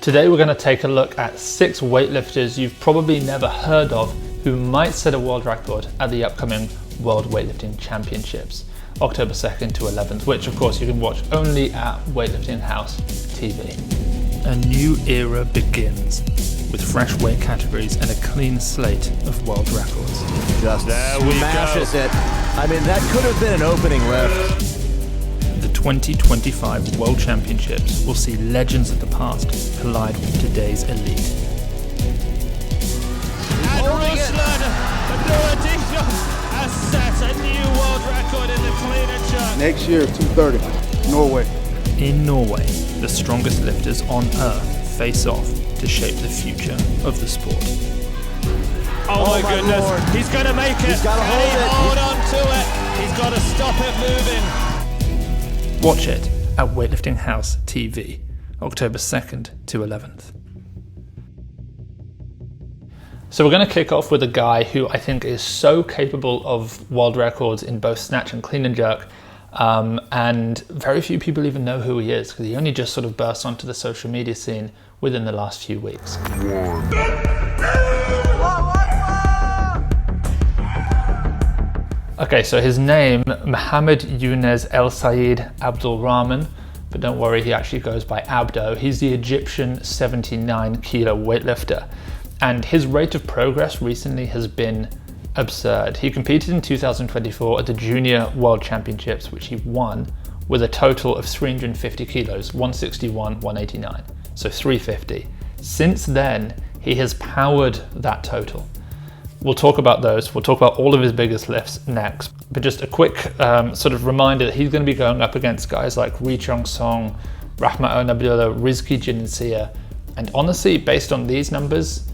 Today we're going to take a look at 6 weightlifters you've probably never heard of who might set a world record at the upcoming World Weightlifting Championships, October 2nd to 11th, which of course you can watch only at Weightlifting House TV. A new era begins with fresh weight categories and a clean slate of world records. Just smashes it. I mean, that could have been an opening lift. The 2025 World Championships will see legends of the past collide with today's elite. And Ruslan Nuradinov has set a new world record in the clean and jerk. Next year, 230, Norway. In Norway, the strongest lifters on earth face off to shape the future of the sport. Oh my goodness, Lord. He's going to make it. He's got to hold on to it. He's got to stop it moving. Watch it at Weightlifting House TV, October 2nd to 11th. So we're going to kick off with a guy who I think is so capable of world records in both snatch and clean and jerk, and very few people even know who he is because he only just sort of burst onto the social media scene within the last few weeks. Okay, so his name, Mohammed Younes El-Sayed Abdul Rahman, but don't worry, he actually goes by Abdo. He's the Egyptian 79 kilo weightlifter, and his rate of progress recently has been absurd. He competed in 2024 at the Junior World Championships, which he won with a total of 350 kilos, 161, 189, so 350. Since then, he has powered that total. We'll talk about those. We'll talk about all of his biggest lifts next. But just a quick sort of reminder that he's going to be going up against guys like Ri Chong Song, Rahmat Abdullah, Rizki Jinnsia. And honestly, based on these numbers,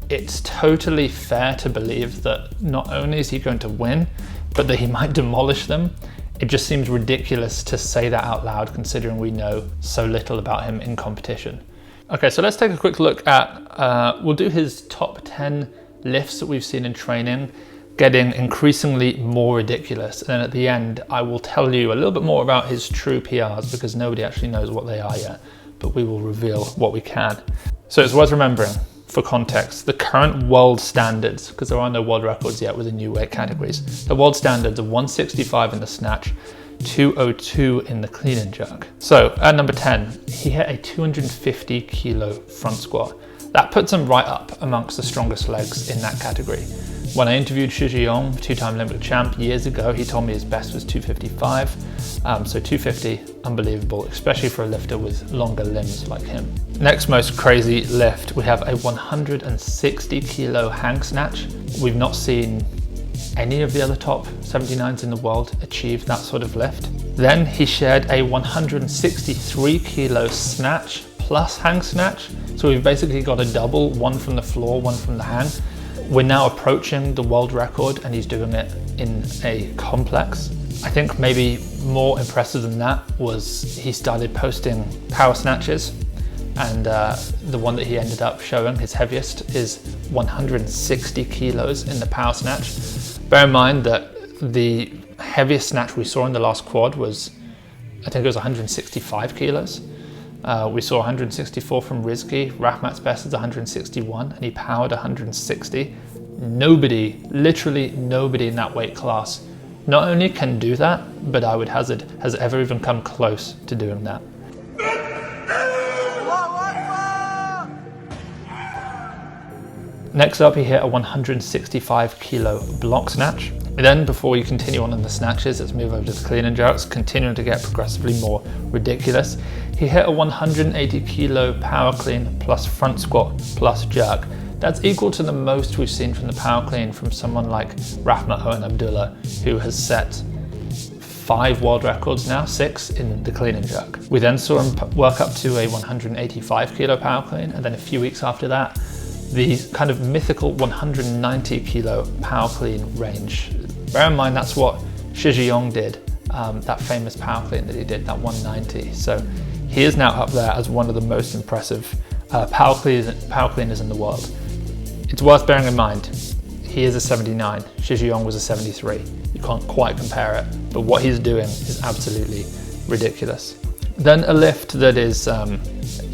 it's totally fair to believe that not only is he going to win, but that he might demolish them. It just seems ridiculous to say that out loud considering we know so little about him in competition. Okay, so let's take a quick look at, we'll do his top 10 lifts that we've seen in training, getting increasingly more ridiculous. And then at the end, I will tell you a little bit more about his true PRs because nobody actually knows what they are yet, but we will reveal what we can. So it's worth remembering, for context, the current world standards, because there are no world records yet with the new weight categories. The world standards are 165 in the snatch, 202 in the clean and jerk. So at number 10, he hit a 250 kilo front squat. That puts him right up amongst the strongest legs in that category. When I interviewed Zhu Qiulian, two-time Olympic champ, years ago, he told me his best was 255. So 250, unbelievable, especially for a lifter with longer limbs like him. Next most crazy lift, we have a 160 kilo hang snatch. We've not seen any of the other top 79s in the world achieve that sort of lift. Then he shared a 163 kilo snatch plus hang snatch. So we've basically got a double, one from the floor, one from the hang. We're now approaching the world record and he's doing it in a complex. I think maybe more impressive than that was he started posting power snatches, and the one that he ended up showing, his heaviest, is 160 kilos in the power snatch. Bear in mind that the heaviest snatch we saw in the last quad was, I think it was 165 kilos. We saw 164 from Rizki. Rahmat's best is 161 and he powered 160. Nobody, literally nobody in that weight class not only can do that, but I would hazard has ever even come close to doing that. Next up, he hit a 165 kilo block snatch. Then, before we continue on in the snatches, let's move over to the clean and jerks, continuing to get progressively more ridiculous. He hit a 180 kilo power clean plus front squat plus jerk. That's equal to the most we've seen from the power clean from someone like Rahmat Abdullah, who has set 5 world records now, 6 in the clean and jerk. We then saw him work up to a 185 kilo power clean, and then a few weeks after that, the kind of mythical 190 kilo power clean range. Bear in mind that's what Zhu Qiulian did, that famous power clean that he did, that 190. So he is now up there as one of the most impressive power cleaners in the world. It's worth bearing in mind, he is a 79, Zhu Qiulian was a 73. You can't quite compare it, but what he's doing is absolutely ridiculous. Then a lift that is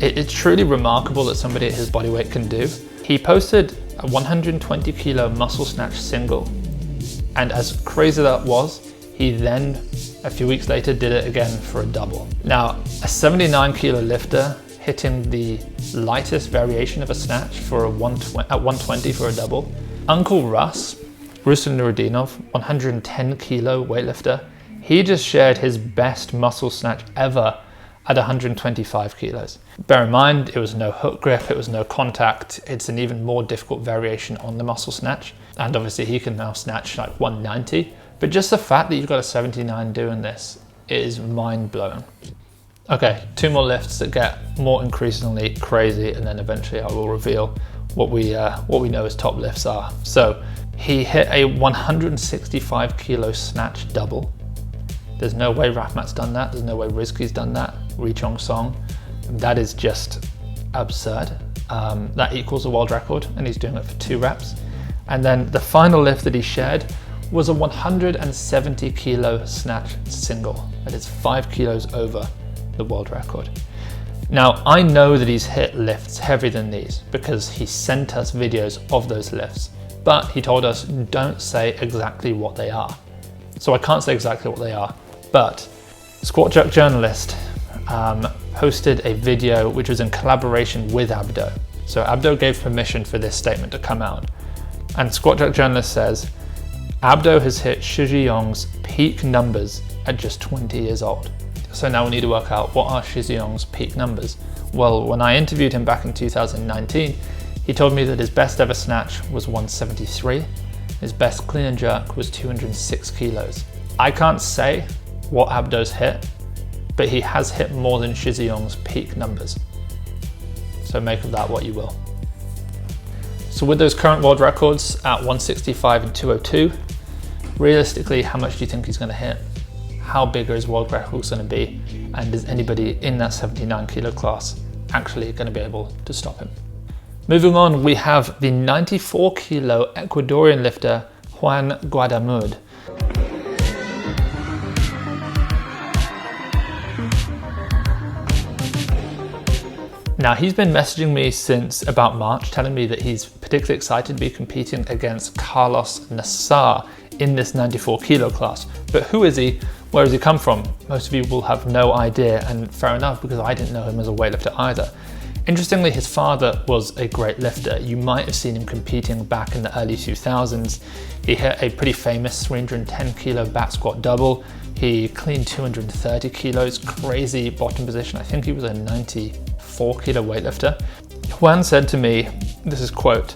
It's truly remarkable that somebody at his body weight can do. He posted a 120 kilo muscle snatch single, and as crazy that was, he then a few weeks later did it again for a double. Now, a 79 kilo lifter hitting the lightest variation of a snatch for a 120 for a double. Uncle Russ, Ruslan Nuruddinov, 110 kilo weightlifter, he just shared his best muscle snatch ever at 125 kilos. Bear in mind, it was no hook grip, it was no contact. It's an even more difficult variation on the muscle snatch. And obviously he can now snatch like 190. But just the fact that you've got a 79 doing this is mind blowing. Okay, 2 more lifts that get more increasingly crazy, and then eventually I will reveal what we know as top lifts are. So he hit a 165 kilo snatch double. There's no way Rahmat's done that. There's no way Rizky's done that. Ri Chong Song. That is just absurd. That equals a world record, and he's doing it for 2 reps. And then the final lift that he shared was a 170 kilo snatch single. That is 5 kilos over the world record. Now, I know that he's hit lifts heavier than these because he sent us videos of those lifts, but he told us don't say exactly what they are. So I can't say exactly what they are, but Squat Jerk Journalist posted a video which was in collaboration with Abdo. So Abdo gave permission for this statement to come out. And Squat Jerk Journalist says, Abdo has hit Zhu Qiulian's peak numbers at just 20 years old. So now we need to work out what are Zhu Qiulian's peak numbers. Well, when I interviewed him back in 2019, he told me that his best ever snatch was 173. His best clean and jerk was 206 kilos. I can't say what Abdo's hit, but he has hit more than Zhu Qiulian's peak numbers. So make of that what you will. So with those current world records at 165 and 202, realistically, how much do you think he's going to hit? How big are his world records going to be? And is anybody in that 79 kilo class actually going to be able to stop him? Moving on, we have the 94 kilo Ecuadorian lifter, Juan Guadamud. Now, he's been messaging me since about March, telling me that he's particularly excited to be competing against Carlos Nassar in this 94 kilo class. But who is he? Where does he come from? Most of you will have no idea, and fair enough, because I didn't know him as a weightlifter either. Interestingly, his father was a great lifter. You might have seen him competing back in the early 2000s. He hit a pretty famous 310 kilo back squat double. He cleaned 230 kilos, crazy bottom position. I think he was a 94 kilo weightlifter. Juan said to me, this is quote,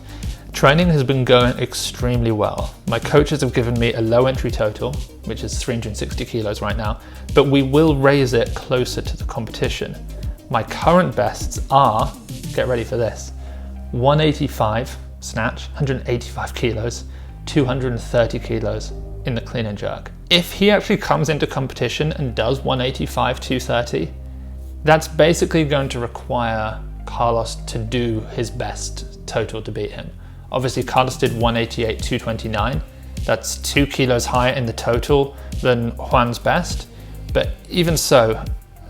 "Training has been going extremely well. My coaches have given me a low entry total, which is 360 kilos right now, but we will raise it closer to the competition. My current bests are," get ready for this, 185 snatch, 185 kilos, 230 kilos in the clean and jerk. If he actually comes into competition and does 185, 230, that's basically going to require Carlos to do his best total to beat him. Obviously, Carlos did 188, 229. That's 2 kilos higher in the total than Juan's best, but even so,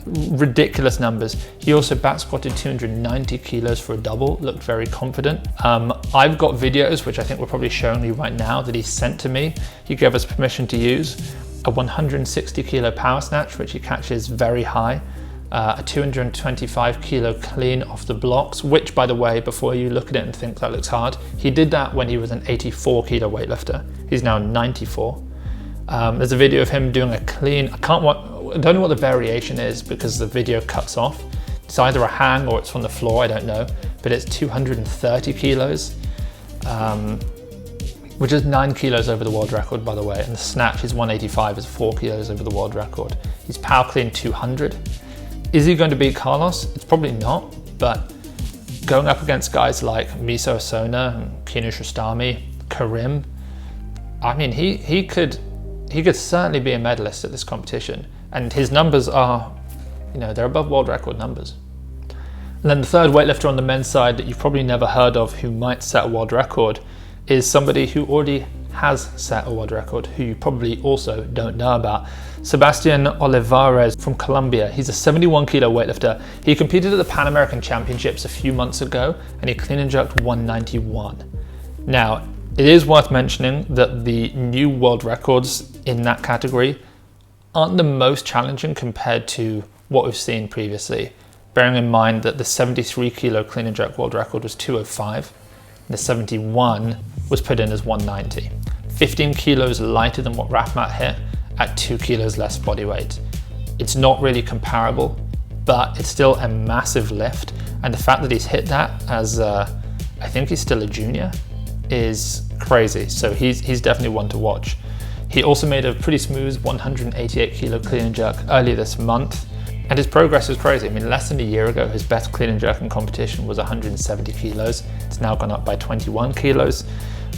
ridiculous numbers. He also back squatted 290 kilos for a double, looked very confident. I've got videos, which I think we're probably showing you right now, that he sent to me. He gave us permission to use a 160 kilo power snatch, which he catches very high, a 225 kilo clean off the blocks, which, by the way, before you look at it and think that looks hard, he did that when he was an 84 kilo weightlifter. He's now 94. There's a video of him doing a clean. I don't know what the variation is because the video cuts off. It's either a hang or it's from the floor, I don't know, but it's 230 kilos, which is 9 kilos over the world record, by the way, and the snatch is 185, is 4 kilos over the world record. He's power clean 200. Is he going to beat Carlos? It's probably not, but going up against guys like Miso Osona and Kinush Rostami, Karim, I mean, he could certainly be a medalist at this competition. And his numbers are, they're above world record numbers. And then the third weightlifter on the men's side that you've probably never heard of who might set a world record is somebody who already has set a world record, who you probably also don't know about. Sebastian Olivares from Colombia. He's a 71 kilo weightlifter. He competed at the Pan American Championships a few months ago and he clean and jerked 191. Now, it is worth mentioning that the new world records in that category aren't the most challenging compared to what we've seen previously, bearing in mind that the 73 kilo clean and jerk world record was 205. The 71 was put in as 190. 15 kilos lighter than what Rahmat hit at 2 kilos less body weight. It's not really comparable, but it's still a massive lift. And the fact that he's hit that as, I think he's still a junior, is crazy. So he's definitely one to watch. He also made a pretty smooth 188 kilo clean and jerk earlier this month. And his progress is crazy. I mean, less than a year ago, his best clean and jerk in competition was 170 kilos. It's now gone up by 21 kilos.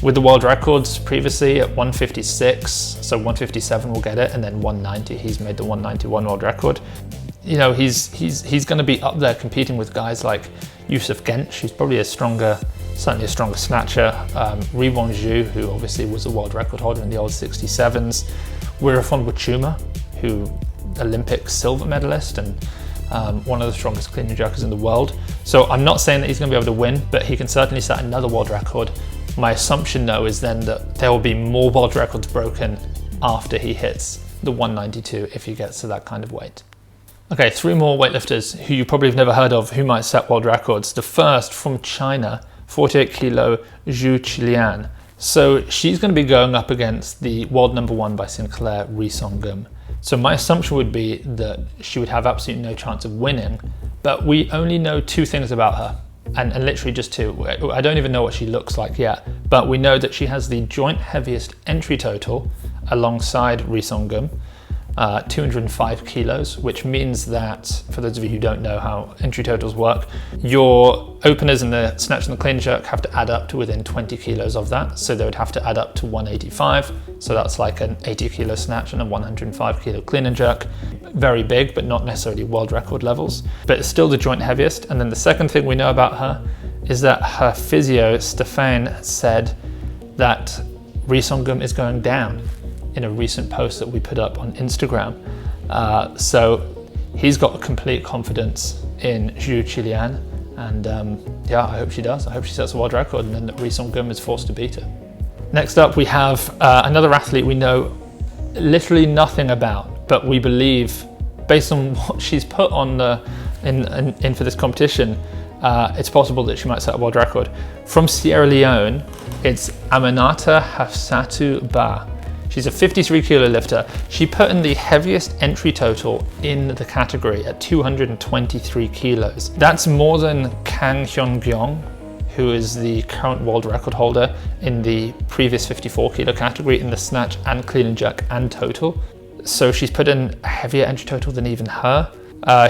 With the world records previously at 156, so 157 will get it, and then 190, he's made the 191 world record. You know, he's going to be up there competing with guys like Yusuf Genç, who's probably certainly a stronger snatcher. Ribon Zhu, who obviously was a world record holder in the old 67s. Wirafon Wachuma, who Olympic silver medalist and one of the strongest clean and jerkers in the world. So I'm not saying that he's going to be able to win, but he can certainly set another world record. My assumption though is then that there will be more world records broken after he hits the 192 if he gets to that kind of weight. Okay, 3 more weightlifters who you probably have never heard of who might set world records. The first from China, 48 kilo Zhu Qiulian. So she's going to be going up against the world number 1 by Sinclair, Ri Songum. So my assumption would be that she would have absolutely no chance of winning, but we only know 2 things about her, and literally just 2. I don't even know what she looks like yet, but we know that she has the joint heaviest entry total alongside Ri Songum, 205 kilos, which means that, for those of you who don't know how entry totals work, your openers in the snatch and the clean jerk have to add up to within 20 kilos of that. So they would have to add up to 185. So that's like an 80 kilo snatch and a 105 kilo clean and jerk. Very big, but not necessarily world record levels, but it's still the joint heaviest. And then the second thing we know about her is that her physio, Stefan, said that Ri Songum is going down in a recent post that we put up on Instagram. So he's got complete confidence in Zhu Qiulian, and yeah, I hope she does. I hope she sets a world record and then that Ri Songum is forced to beat her. Next up, we have another athlete we know literally nothing about, but we believe, based on what she's put on in for this competition, it's possible that she might set a world record. From Sierra Leone, it's Aminata Hafsatu Bah. She's a 53 kilo lifter. She put in the heaviest entry total in the category at 223 kilos. That's more than Kang Hyun-gyong, who is the current world record holder in the previous 54 kilo category in the snatch and clean and jerk and total. So she's put in a heavier entry total than even her.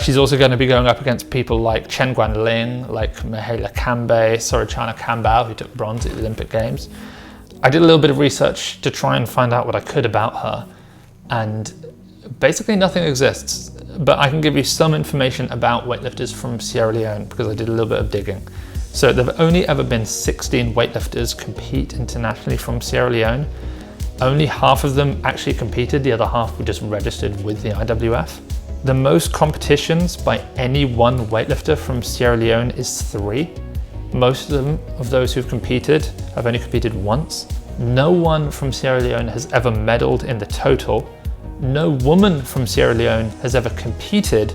She's also going to be going up against people like Chen Guanling, like Mihaela Kambe, Sorochana Kambao, who took bronze at the Olympic Games. I did a little bit of research to try and find out what I could about her, and basically nothing exists, but I can give you some information about weightlifters from Sierra Leone because I did a little bit of digging. So there have only ever been 16 weightlifters compete internationally from Sierra Leone. Only half of them actually competed, the other half were just registered with the IWF. The most competitions by any one weightlifter from Sierra Leone is 3. Most of those who've competed have only competed once. No one from Sierra Leone has ever medaled in the total. No woman from Sierra Leone has ever competed.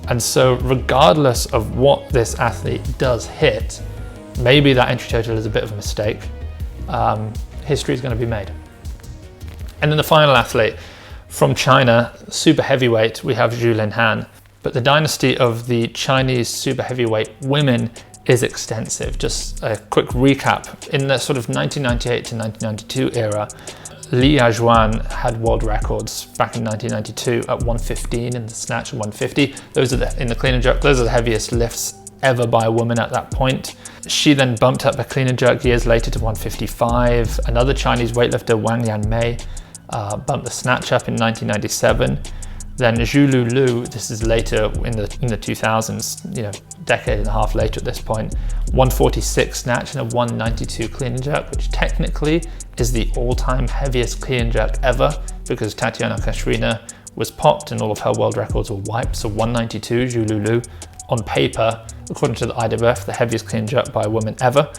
And so regardless of what this athlete does hit, maybe that entry total is a bit of a mistake. History is going to be made. And then the final athlete from China, super heavyweight, we have Zhu Linhan. But the dynasty of the Chinese super heavyweight women is extensive. Just a quick recap. In the sort of 1998 to 1992 era, Li Yazhuan had world records back in 1992 at 115 in the snatch and 150. Those are in the clean and jerk, those are the heaviest lifts ever by a woman at that point. She then bumped up her clean and jerk years later to 155. Another Chinese weightlifter, Wang Yanmei, bumped the snatch up in 1997. Then Zhu Lulu, this is later in the 2000s, you know, decade and a half later at this point, 146 snatch and a 192 clean and jerk, which technically is the all-time heaviest clean and jerk ever, because Tatiana Kashvina was popped and all of her world records were wiped. So 192, Zhu Lulu, on paper, according to the IWF, the heaviest clean and jerk by a woman ever.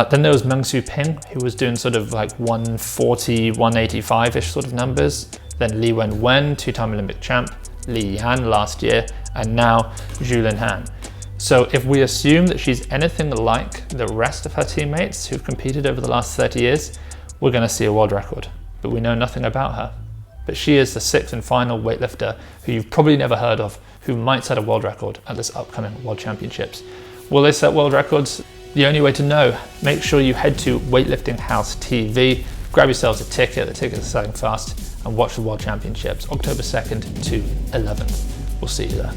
Then there was Meng Su Ping, who was doing sort of like 140, 185-ish sort of numbers. Then Li Wenwen, two-time Olympic champ, Li Yan last year, and now Zhu Linhan. So if we assume that she's anything like the rest of her teammates who've competed over the last 30 years, we're going to see a world record. But we know nothing about her. But she is the 6th and final weightlifter who you've probably never heard of, who might set a world record at this upcoming World Championships. Will they set world records? The only way to know, make sure you head to Weightlifting House TV, grab yourselves a ticket, the tickets are selling fast, and watch the World Championships, October 2nd to 11th. We'll see you there.